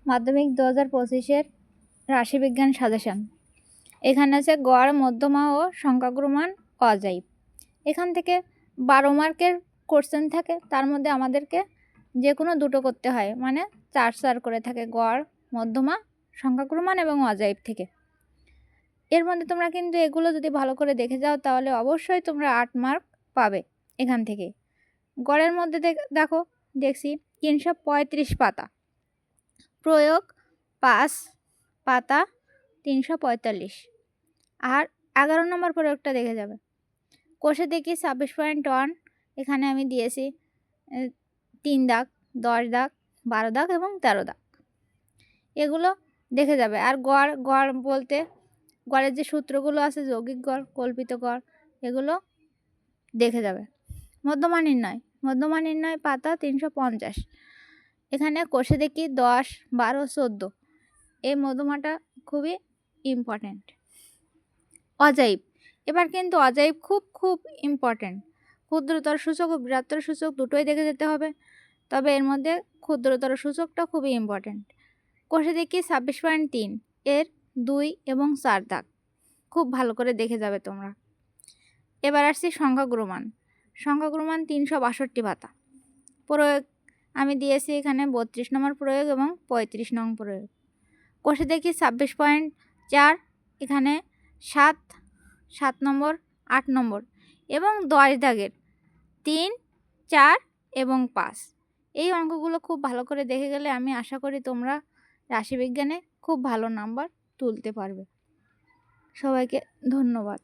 মাধ্যমিক 2025-এর রাশিবিজ্ঞান সাজেশন। এখানে আছে গড়, মধ্যমা ও সংখ্যাগুরু মান অজাইব। এখান থেকে 12 মার্কের কোশ্চেন থাকে, তার মধ্যে আমাদেরকে যে কোনো দুটো করতে হয়, মানে 4 করে থাকে গড়, মধ্যমা, সংখ্যাগুরু মান এবং অজাইব থেকে। এর মধ্যে তোমরা কিন্তু এগুলো যদি ভালো করে দেখে যাও তাহলে অবশ্যই তোমরা 8 মার্ক পাবে এখান থেকে। গড়ের মধ্যে দেখো দেখছি 335 পাতা, প্রয়োগ 5 পাতা 345, আর 11 নম্বর প্রয়োগটা দেখে যাবে। কোষে দেখি 26.1, এখানে আমি দিয়েছি 3 দাগ, 10 দাগ, 12 দাগ এবং 13 দাগ, এগুলো দেখে যাবে। আর গড় গড় বলতে গড়ের যে সূত্রগুলো আছে, যৌগিক গড়, কল্পিত গড়, এগুলো দেখে যাবে। মধ্যমা নির্ণয় পাতা 350, এখানে কোষে দেখি 10, 12, 14, এই মধ্যমাটা খুবই ইম্পর্ট্যান্ট। অজাইব, এবার কিন্তু অজাইব খুব খুব ইম্পর্ট্যান্ট। ক্ষুদ্রতর সূচক ও বৃহত্তর সূচক দুটোই দেখে যেতে হবে, তবে এর মধ্যে ক্ষুদ্রতর সূচকটা খুবই ইম্পর্ট্যান্ট। কোষে দেখি 26.3, এর 2 এবং 4 দাগ, খুব ভালো করে দেখে যাবে তোমরা। এবার আসছি সংখ্যাগুরু মান। 362 পাতা, প্রয়োগ আমি দিয়েছি এখানে 32 নম্বর প্রয়োগ এবং 35 নং প্রয়োগ। কোষে দেখি 26.4, এখানে 7 নম্বর, 8 নম্বর এবং 10 দাগের 3, 4 এবং 5। এই অঙ্কগুলো খুব ভালো করে দেখে গেলে আমি আশা করি তোমরা রাশিবিজ্ঞানে খুব ভালো নাম্বার তুলতে পারবে। সবাইকে ধন্যবাদ।